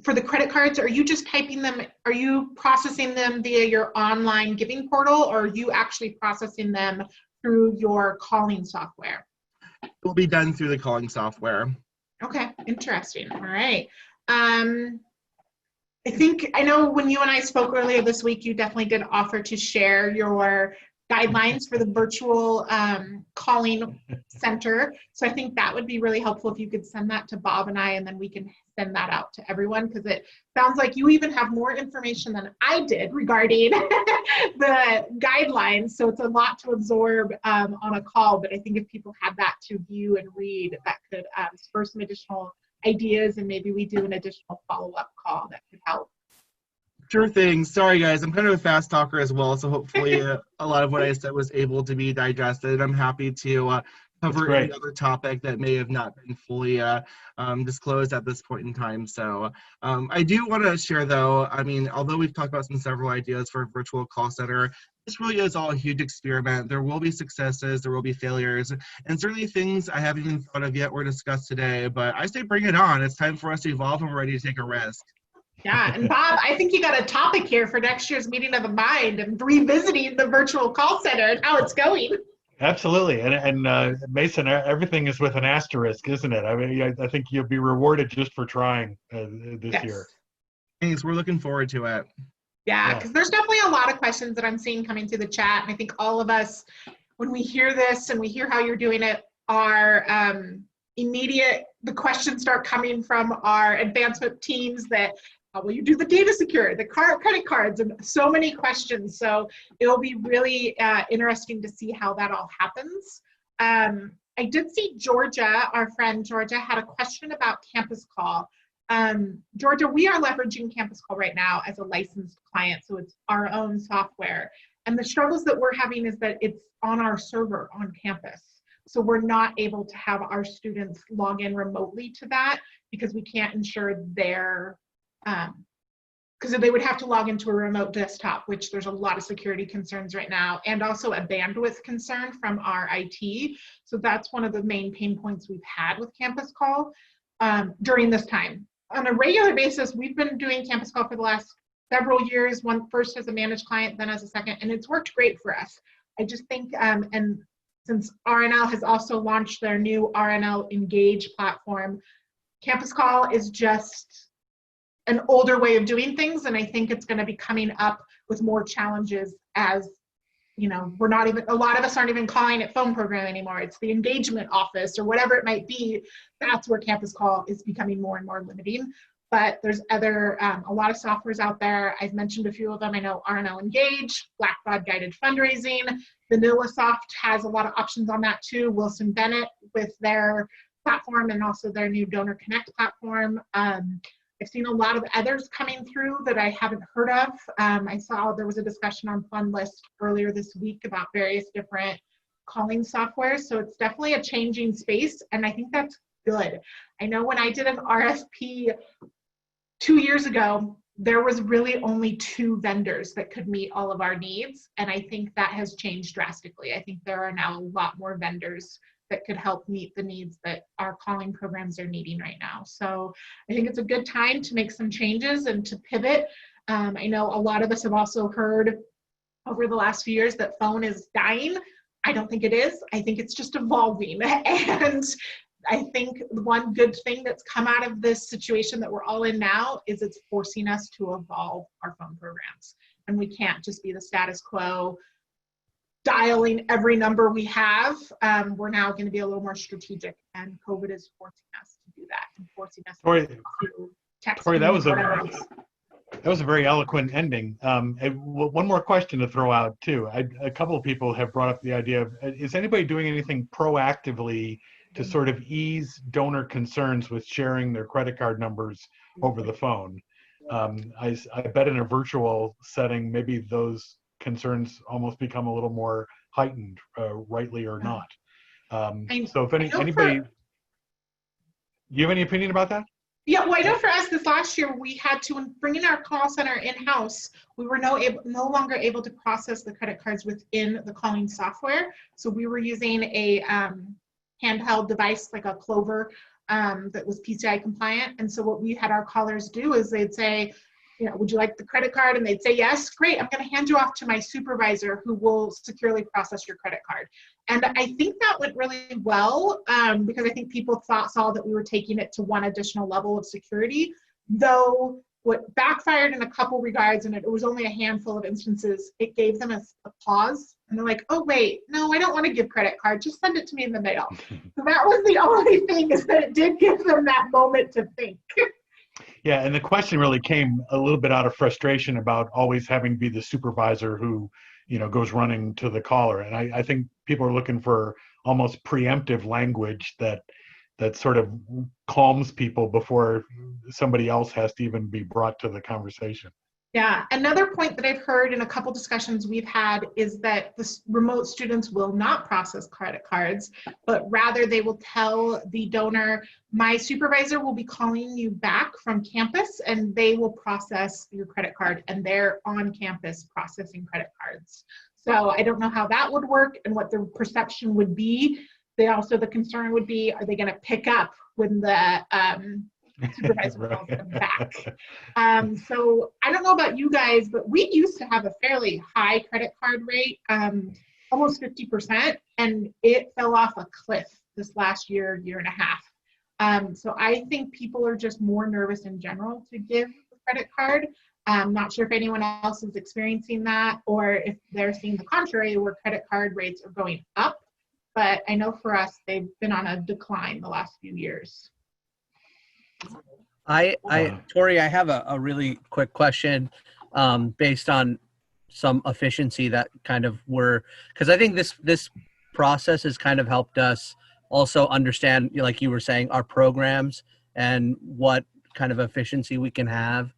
for the credit cards, are you just typing them, are you processing them via your online giving portal, or are you actually processing them through your calling software? It will be done through the calling software. Okay, interesting. All right. I know when you and I spoke earlier this week, you definitely did offer to share your guidelines for the virtual calling center. So I think that would be really helpful if you could send that to Bob and I, and then we can send that out to everyone, because it sounds like you even have more information than I did regarding the guidelines. So it's a lot to absorb on a call, but I think if people had that to view and read, that could spur some additional ideas, and maybe we do an additional follow-up call that could help. Sure thing. Sorry, guys. I'm kind of a fast talker as well, so hopefully a lot of what I said was able to be digested. I'm happy to cover any other topic that may have not been fully disclosed at this point in time. So I do want to share, though, I mean, although we've talked about several ideas for a virtual call center, this really is all a huge experiment. There will be successes, there will be failures, and certainly things I haven't even thought of yet or discussed today, but I say bring it on. It's time for us to evolve, and we're ready to take a risk. Yeah, and Bob, I think you got a topic here for next year's meeting of the mind and revisiting the virtual call center and how it's going. Absolutely, and Mason, everything is with an asterisk, isn't it? I mean, I think you'll be rewarded just for trying this year. Thanks, we're looking forward to it. Yeah, because there's definitely a lot of questions that I'm seeing coming through the chat, and I think all of us, when we hear this and we hear how you're doing it, are the questions start coming from our advancement teams that, how will you do the data secure, the credit cards, and so many questions. So it'll be really interesting to see how that all happens. I did see Georgia, our friend Georgia, had a question about Campus Call. Georgia, we are leveraging Campus Call right now as a licensed client, so it's our own software. And the struggles that we're having is that it's on our server on campus. So we're not able to have our students log in remotely to that because we can't ensure their because they would have to log into a remote desktop, which there's a lot of security concerns right now, and also a bandwidth concern from our IT. So that's one of the main pain points we've had with Campus Call during this time. on a regular basis, we've been doing Campus Call for the last several years, one first as a managed client, then as a second, and it's worked great for us. I just think, and since RNL has also launched their new RNL Engage platform, Campus Call is just an older way of doing things, and I think it's going to be coming up with more challenges as, you know, we're not even, a lot of us aren't even calling it phone program anymore. It's the engagement office or whatever it might be. That's where Campus Call is becoming more and more limiting. But there's other, a lot of softwares out there. I've mentioned a few of them. I know RNL Engage, Blackbaud Guided Fundraising, VanillaSoft has a lot of options on that too. Wilson Bennett with their platform and also their new Donor Connect platform. I've seen a lot of others coming through that I haven't heard of. I saw there was a discussion on FundList earlier this week about various different calling softwares. So it's definitely a changing space, and I think that's good. I know when I did an RFP 2 years ago, there was really only 2 vendors that could meet all of our needs. And I think that has changed drastically. I think there are now a lot more vendors that could help meet the needs that our calling programs are needing right now. So I think it's a good time to make some changes and to pivot. I know a lot of us have also heard over the last few years that phone is dying. I don't think it is. I think it's just evolving. And I think one good thing that's come out of this situation that we're all in now is it's forcing us to evolve our phone programs. And we can't just be the status quo, dialing every number we have. We're now going to be a little more strategic, and COVID is forcing us to do that and forcing us Torrey, to text. Torrey, that was a very eloquent ending. One more question to throw out too. A couple of people have brought up the idea of, is anybody doing anything proactively to sort of ease donor concerns with sharing their credit card numbers over the phone? I bet in a virtual setting, maybe those concerns almost become a little more heightened, rightly or not. So if anybody, do you have any opinion about that? Yeah, well, I know for us this last year, we had to bring in our call center in-house. We were no longer able to process the credit cards within the calling software. So we were using a handheld device like a Clover that was PCI compliant. And so what we had our callers do is they'd say, you know, would you like the credit card? And they'd say, yes, great. I'm going to hand you off to my supervisor who will securely process your credit card. And I think that went really well because I think people saw that we were taking it to one additional level of security, though what backfired in a couple regards, and it was only a handful of instances, it gave them a pause. And they're like, oh, wait, no, I don't want to give credit card. Just send it to me in the mail. So that was the only thing, is that it did give them that moment to think. Yeah, and the question really came a little bit out of frustration about always having to be the supervisor who, you know, goes running to the caller. And I think people are looking for almost preemptive language that sort of calms people before somebody else has to even be brought to the conversation. Yeah, another point that I've heard in a couple discussions we've had is that the remote students will not process credit cards, but rather they will tell the donor, my supervisor will be calling you back from campus and they will process your credit card, and they're on campus processing credit cards. So I don't know how that would work and what the perception would be. The concern would be, are they going to pick up when the supervisor calls them back? So I don't know about you guys, but we used to have a fairly high credit card rate, almost 50%, and it fell off a cliff this last year and a half. So I think people are just more nervous in general to give the credit card. I'm not sure if anyone else is experiencing that or if they're seeing the contrary, where credit card rates are going up. But I know for us, they've been on a decline the last few years. Torrey, I have a really quick question based on some efficiency that kind of because I think this process has kind of helped us also understand, like you were saying, our programs and what kind of efficiency we can have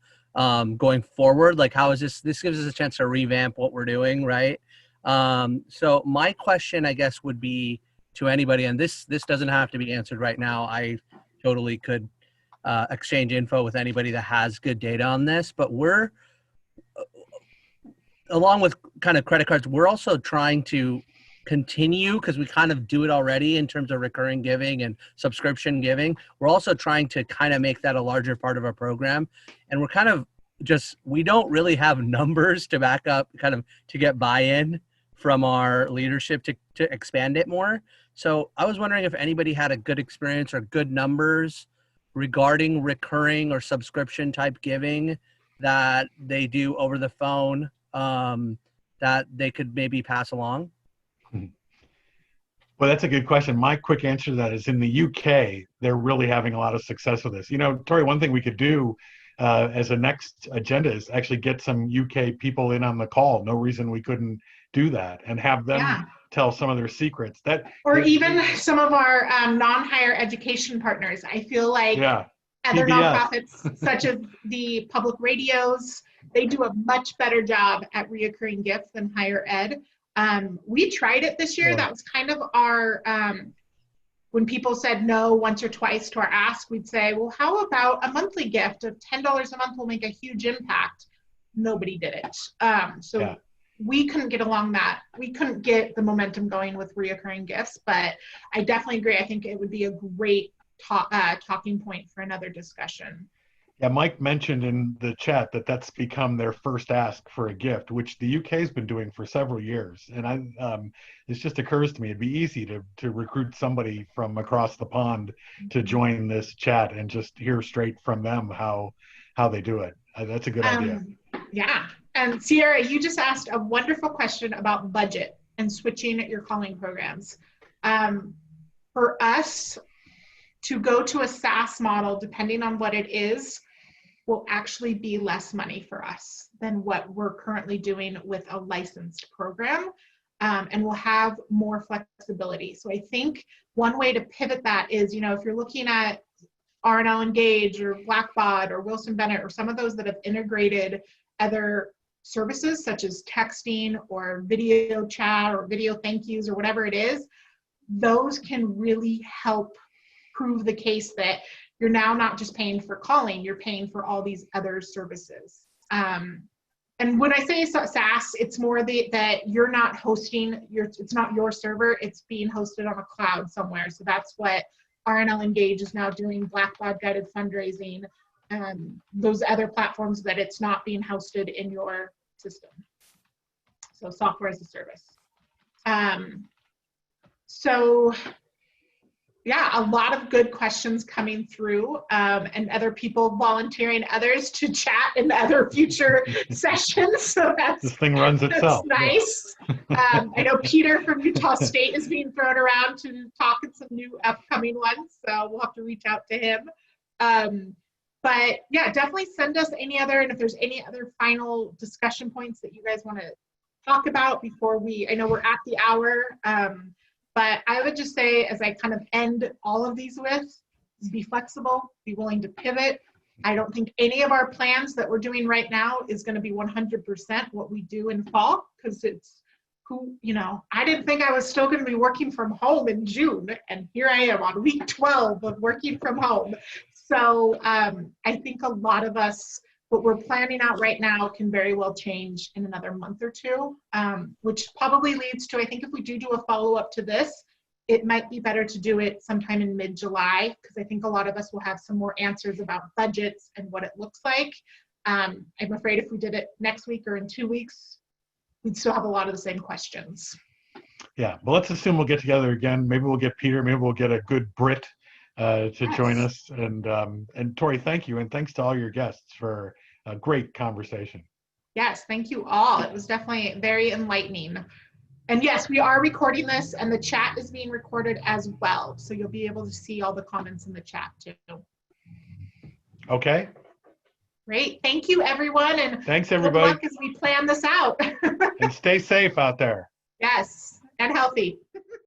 going forward. Like, how is this gives us a chance to revamp what we're doing, right? So my question, I guess, would be to anybody, and this doesn't have to be answered right now. I totally could exchange info with anybody that has good data on this, but we're, along with kind of credit cards, we're also trying to continue, because we kind of do it already in terms of recurring giving and subscription giving. We're also trying to kind of make that a larger part of our program. And we're kind of we don't really have numbers to back up, kind of to get buy-in from our leadership to expand it more. So I was wondering if anybody had a good experience or good numbers regarding recurring or subscription type giving that they do over the phone, that they could maybe pass along. Well, that's a good question. My quick answer to that is in the UK, they're really having a lot of success with this. You know, Torrey, one thing we could do as a next agenda is actually get some UK people in on the call. No reason we couldn't do that and have them tell some of their secrets. Or even some of our non-higher education partners. I feel like other PBS. nonprofits such as the public radios, they do a much better job at reoccurring gifts than higher ed. We tried it this year. That was kind of our, when people said no once or twice to our ask, we'd say, well, how about a monthly gift of $10 a month will make a huge impact. Nobody did it. We couldn't get along that. We couldn't get the momentum going with reoccurring gifts, but I definitely agree. I think it would be a great talking point for another discussion. Yeah, Mike mentioned in the chat that that's become their first ask for a gift, which the UK has been doing for several years. And it just occurs to me, it'd be easy to recruit somebody from across the pond to join this chat and just hear straight from them how they do it. That's a good idea. Yeah. And Sierra, you just asked a wonderful question about budget and switching your calling programs. For us to go to a SaaS model, depending on what it is, will actually be less money for us than what we're currently doing with a licensed program, and we'll have more flexibility. So I think one way to pivot that is, you know, if you're looking at Reno Engage or Blackbaud or Wilson Bennett or some of those that have integrated other services such as texting or video chat or video thank yous or whatever it is, those can really help prove the case that you're now not just paying for calling, you're paying for all these other services. And when I say SaaS, it's more that you're not hosting, it's not your server, it's being hosted on a cloud somewhere. So that's what RNL Engage is now doing, Blackbaud Guided Fundraising, those other platforms that it's not being hosted in your system. So software as a service. So yeah, a lot of good questions coming through, and other people volunteering others to chat in other future sessions. So this thing runs itself. That's nice. I know Peter from Utah State is being thrown around to talk in some new upcoming ones, so we'll have to reach out to him. But yeah, definitely send us any other, and if there's any other final discussion points that you guys want to talk about before I know we're at the hour. But I would just say, as I kind of end all of these with, is be flexible, be willing to pivot. I don't think any of our plans that we're doing right now is going to be 100% what we do in fall, because I didn't think I was still going to be working from home in June, and here I am on week 12 of working from home. So I think a lot of us, what we're planning out right now can very well change in another month or two, which probably leads to, I think if we do a follow-up to this, it might be better to do it sometime in mid-July, because I think a lot of us will have some more answers about budgets and what it looks like. I'm afraid if we did it next week or in 2 weeks, we'd still have a lot of the same questions. Yeah, well, let's assume we'll get together again. Maybe we'll get Peter, maybe we'll get a good Brit to join us. And Torrey, thank you. And thanks to all your guests for a great conversation. Yes, thank you all. It was definitely very enlightening. And yes, we are recording this, and the chat is being recorded as well. So you'll be able to see all the comments in the chat too. Okay. Great. Thank you, everyone. And thanks, everybody. good luck as we plan this out. And stay safe out there. Yes, and healthy.